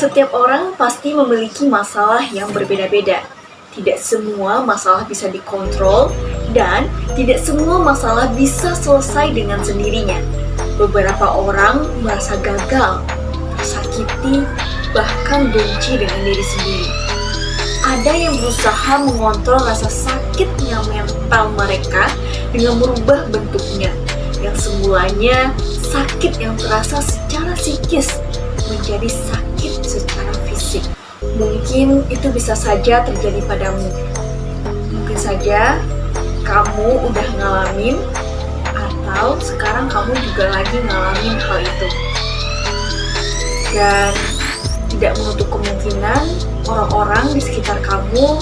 Setiap orang pasti memiliki masalah yang berbeda-beda. Tidak semua masalah bisa dikontrol dan tidak semua masalah bisa selesai dengan sendirinya. Beberapa orang merasa gagal, tersakiti, bahkan benci dengan diri sendiri. Ada yang berusaha mengontrol rasa sakitnya mental mereka dengan merubah bentuknya, yang semulanya sakit yang terasa secara psikis menjadi sakit secara fisik. Mungkin itu bisa saja terjadi padamu. Mungkin saja kamu udah ngalamin, atau sekarang kamu juga lagi ngalamin hal itu. Dan tidak menutup kemungkinan orang-orang di sekitar kamu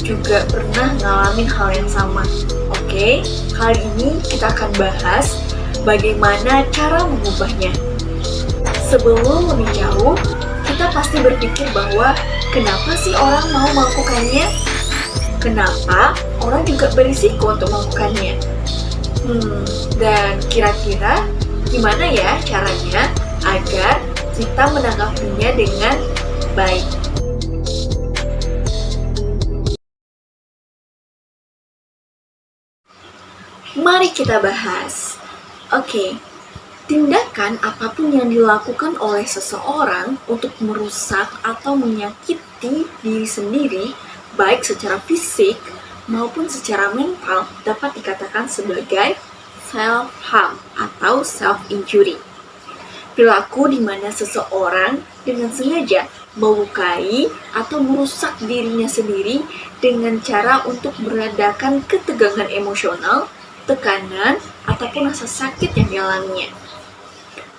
juga pernah ngalamin hal yang sama. Oke, kali ini kita akan bahas bagaimana cara mengubahnya. Sebelum lebih jauh, kita pasti berpikir bahwa kenapa sih orang mau melakukannya? Kenapa orang juga berisiko untuk melakukannya? Dan kira-kira gimana ya caranya agar kita menanggapinya dengan baik? Mari kita bahas. Oke. Tindakan apapun yang dilakukan oleh seseorang untuk merusak atau menyakiti diri sendiri, baik secara fisik maupun secara mental, dapat dikatakan sebagai self-harm atau self-injury. Perilaku di mana seseorang dengan sengaja melukai atau merusak dirinya sendiri dengan cara untuk meredakan ketegangan emosional, tekanan, ataupun rasa sakit yang dialaminya.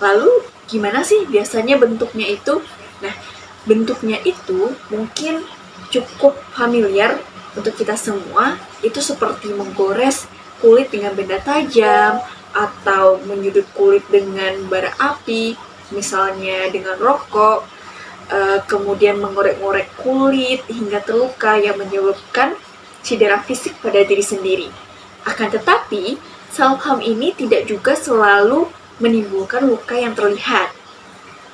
Lalu, gimana sih biasanya bentuknya itu? Nah, bentuknya itu mungkin cukup familiar untuk kita semua. Itu seperti menggores kulit dengan benda tajam, atau menyudut kulit dengan bara api, misalnya dengan rokok, kemudian mengorek-ngorek kulit hingga terluka yang menyebabkan cedera fisik pada diri sendiri. Akan tetapi, self-harm ini tidak juga selalu menimbulkan luka yang terlihat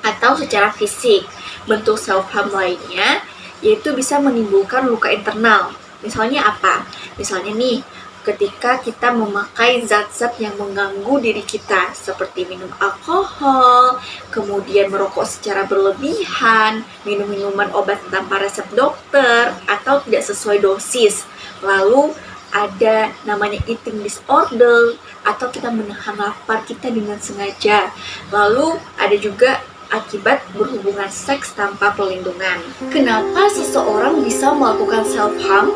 atau secara fisik. Bentuk self-harm lainnya yaitu bisa menimbulkan luka internal. Misalnya apa? Misalnya nih, ketika kita memakai zat-zat yang mengganggu diri kita, seperti minum alkohol, kemudian merokok secara berlebihan, minum minuman obat tanpa resep dokter, atau tidak sesuai dosis. Lalu ada namanya eating disorder, atau kita menahan lapar kita dengan sengaja. Lalu ada juga akibat berhubungan seks tanpa perlindungan. Kenapa seseorang bisa melakukan self-harm?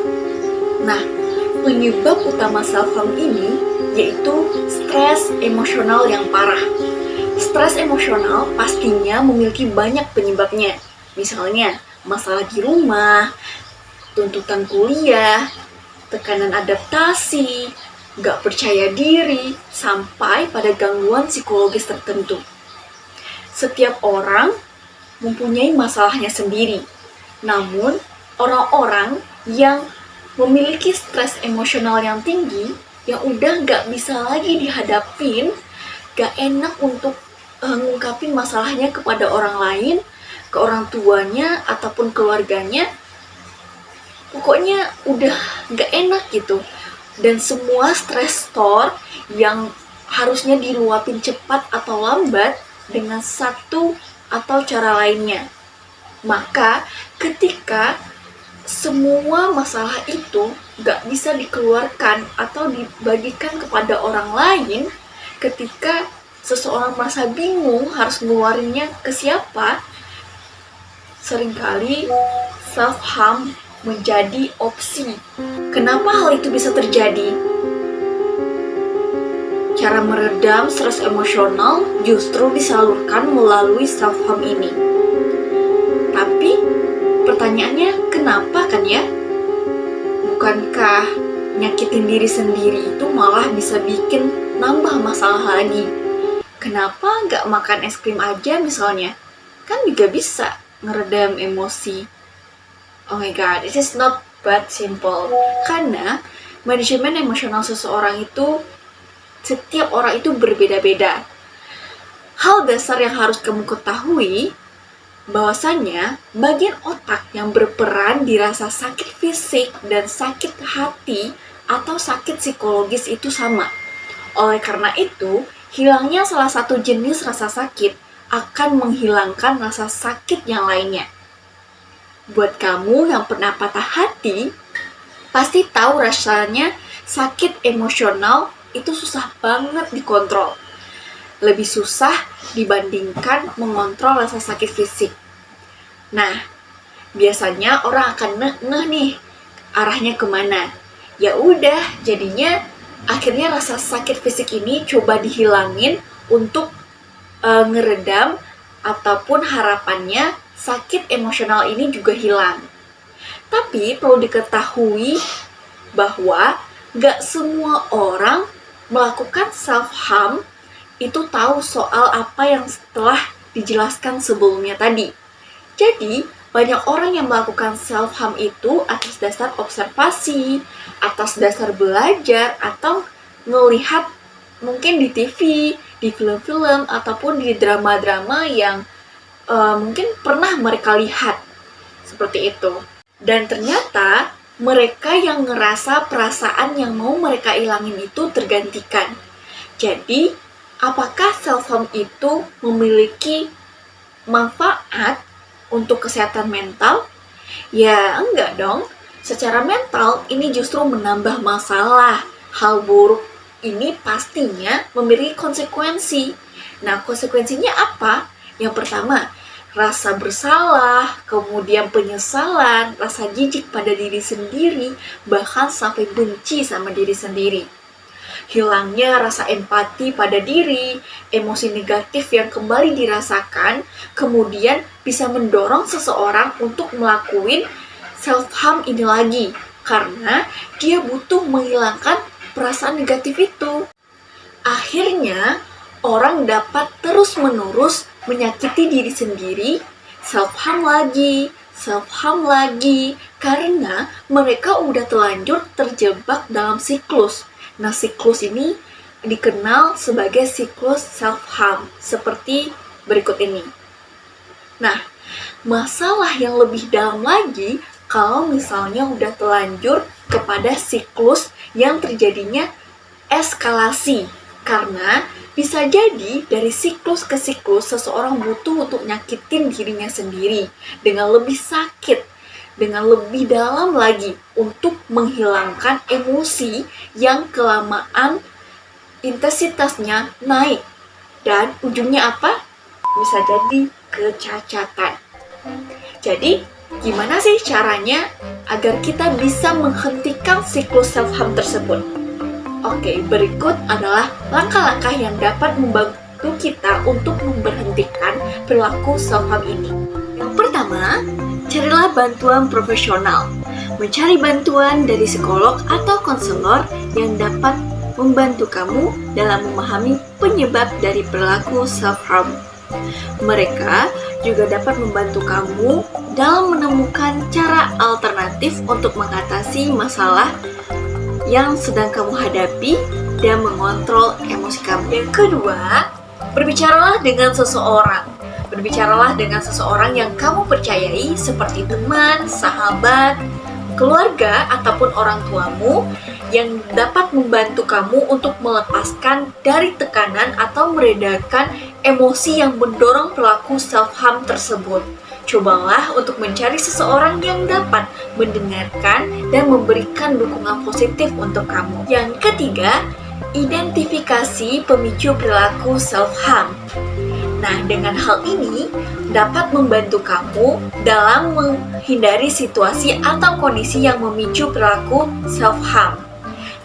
Nah, penyebab utama self-harm ini yaitu stres emosional yang parah. Stres emosional pastinya memiliki banyak penyebabnya. Misalnya, masalah di rumah, tuntutan kuliah, tekanan adaptasi, gak percaya diri, sampai pada gangguan psikologis tertentu. Setiap orang mempunyai masalahnya sendiri. Namun, orang-orang yang memiliki stres emosional yang tinggi, yang udah gak bisa lagi dihadapin, gak enak untuk ngungkapin masalahnya kepada orang lain, ke orang tuanya, ataupun keluarganya, pokoknya udah gak enak gitu. Dan semua stresor yang harusnya diluapin cepat atau lambat dengan satu atau cara lainnya. Maka ketika semua masalah itu gak bisa dikeluarkan atau dibagikan kepada orang lain, ketika seseorang merasa bingung harus ngeluarinnya ke siapa, seringkali self-harm menjadi opsi. Kenapa hal itu bisa terjadi? Cara meredam stres emosional justru disalurkan melalui self-harm ini. Tapi, pertanyaannya kenapa kan ya? Bukankah nyakitin diri sendiri itu malah bisa bikin nambah masalah lagi? Kenapa nggak makan es krim aja misalnya? Kan juga bisa ngeredam emosi. Oh my god, it is not that simple. Karena manajemen emosional seseorang itu, setiap orang itu berbeda-beda. Hal dasar yang harus kamu ketahui, bahwasanya bagian otak yang berperan di rasa sakit fisik dan sakit hati atau sakit psikologis itu sama. Oleh karena itu, hilangnya salah satu jenis rasa sakit akan menghilangkan rasa sakit yang lainnya. Buat kamu yang pernah patah hati, pasti tahu rasanya sakit emosional itu susah banget dikontrol. Lebih susah dibandingkan mengontrol rasa sakit fisik. Nah, biasanya orang akan ngeh nih, arahnya kemana? Ya udah, jadinya akhirnya rasa sakit fisik ini coba dihilangin untuk ngeredam ataupun harapannya sakit emosional ini juga hilang. Tapi perlu diketahui bahwa gak semua orang melakukan self-harm itu tahu soal apa yang telah dijelaskan sebelumnya tadi. Jadi, banyak orang yang melakukan self-harm itu atas dasar observasi, atas dasar belajar, atau melihat mungkin di TV, di film-film, ataupun di drama-drama yang mungkin pernah mereka lihat. Seperti itu. Dan ternyata mereka yang ngerasa perasaan yang mau mereka ilangin itu tergantikan. Jadi, apakah self-harm itu memiliki manfaat untuk kesehatan mental? Ya, enggak dong. Secara mental, ini justru menambah masalah. Hal buruk ini pastinya memiliki konsekuensi. Nah, konsekuensinya apa? Yang pertama, rasa bersalah, kemudian penyesalan, rasa jijik pada diri sendiri, bahkan sampai benci sama diri sendiri. Hilangnya rasa empati pada diri, emosi negatif yang kembali dirasakan, kemudian bisa mendorong seseorang untuk melakukan self-harm ini lagi, karena dia butuh menghilangkan perasaan negatif itu. Akhirnya, orang dapat terus-menerus menyakiti diri sendiri, self-harm lagi, karena mereka udah terlanjur terjebak dalam siklus. Nah, siklus ini dikenal sebagai siklus self-harm, seperti berikut ini. Nah, masalah yang lebih dalam lagi, kalau misalnya udah terlanjur kepada siklus yang terjadinya eskalasi. Karena bisa jadi dari siklus ke siklus seseorang butuh untuk nyakitin dirinya sendiri dengan lebih sakit, dengan lebih dalam lagi untuk menghilangkan emosi yang kelamaan intensitasnya naik. Dan ujungnya apa? Bisa jadi kecacatan. Jadi, gimana sih caranya agar kita bisa menghentikan siklus self-harm tersebut? Oke, berikut adalah langkah-langkah yang dapat membantu kita untuk memberhentikan perilaku self-harm ini. Yang pertama, carilah bantuan profesional. Mencari bantuan dari psikolog atau konselor yang dapat membantu kamu dalam memahami penyebab dari perilaku self-harm. Mereka juga dapat membantu kamu dalam menemukan cara alternatif untuk mengatasi masalah yang sedang kamu hadapi dan mengontrol emosi kamu. Yang kedua, berbicaralah dengan seseorang. Berbicaralah dengan seseorang yang kamu percayai seperti teman, sahabat, keluarga, ataupun orang tuamu yang dapat membantu kamu untuk melepaskan dari tekanan atau meredakan emosi yang mendorong perilaku self-harm tersebut. Cobalah untuk mencari seseorang yang dapat mendengarkan dan memberikan dukungan positif untuk kamu. Yang ketiga, identifikasi pemicu perilaku self-harm. Nah, dengan hal ini dapat membantu kamu dalam menghindari situasi atau kondisi yang memicu perilaku self-harm.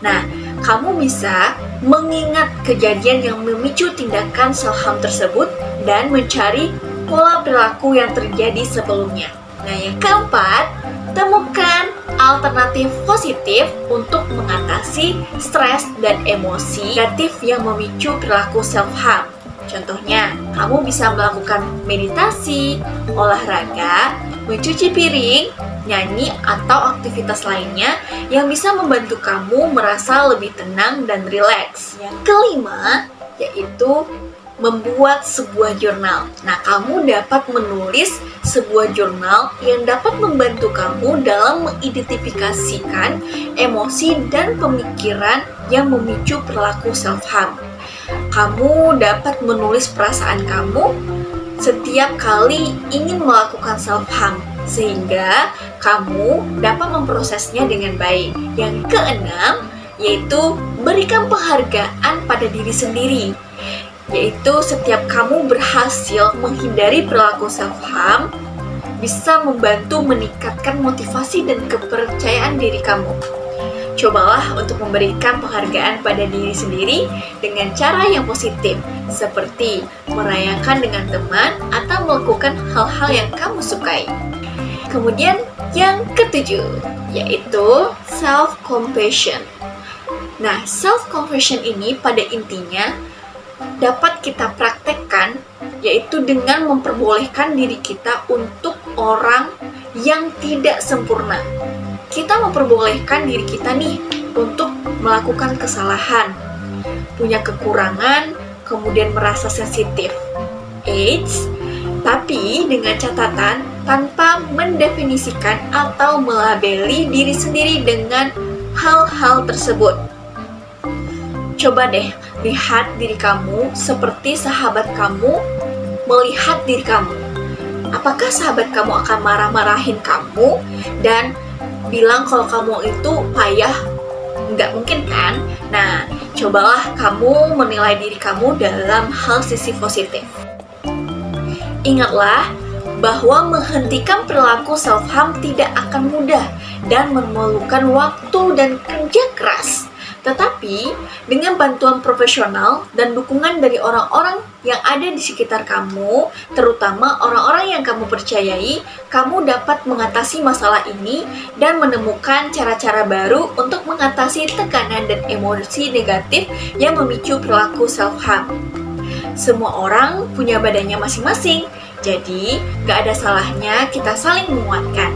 Nah, kamu bisa mengingat kejadian yang memicu tindakan self-harm tersebut dan mencari pola perilaku yang terjadi sebelumnya. Nah, yang keempat, temukan alternatif positif untuk mengatasi stres dan emosi negatif yang memicu perilaku self-harm. Contohnya, kamu bisa melakukan meditasi, olahraga, mencuci piring, nyanyi, atau aktivitas lainnya yang bisa membantu kamu merasa lebih tenang dan rileks. Yang kelima, yaitu membuat sebuah jurnal. Nah, kamu dapat menulis sebuah jurnal yang dapat membantu kamu dalam mengidentifikasikan emosi dan pemikiran yang memicu perilaku self-harm. Kamu dapat menulis perasaan kamu setiap kali ingin melakukan self-harm, sehingga kamu dapat memprosesnya dengan baik. Yang keenam, yaitu berikan penghargaan pada diri sendiri, yaitu setiap kamu berhasil menghindari perilaku self-harm bisa membantu meningkatkan motivasi dan kepercayaan diri kamu. Cobalah untuk memberikan penghargaan pada diri sendiri dengan cara yang positif, seperti merayakan dengan teman atau melakukan hal-hal yang kamu sukai. Kemudian yang ketujuh, yaitu self-compassion. Nah, self-compassion ini pada intinya dapat kita praktekkan, yaitu dengan memperbolehkan diri kita untuk orang yang tidak sempurna. Kita memperbolehkan diri kita nih untuk melakukan kesalahan, punya kekurangan, kemudian merasa sensitif. Tapi dengan catatan tanpa mendefinisikan atau melabeli diri sendiri dengan hal-hal tersebut. Coba deh lihat diri kamu seperti sahabat kamu melihat diri kamu. Apakah sahabat kamu akan marah-marahin kamu dan bilang kalau kamu itu payah? Nggak mungkin kan? Nah, cobalah kamu menilai diri kamu dalam hal sisi positif. Ingatlah bahwa menghentikan perilaku self-harm tidak akan mudah dan memerlukan waktu dan kerja keras. Tetapi, dengan bantuan profesional dan dukungan dari orang-orang yang ada di sekitar kamu, terutama orang-orang yang kamu percayai, kamu dapat mengatasi masalah ini dan menemukan cara-cara baru untuk mengatasi tekanan dan emosi negatif yang memicu perilaku self-harm. Semua orang punya badannya masing-masing, jadi gak ada salahnya kita saling menguatkan.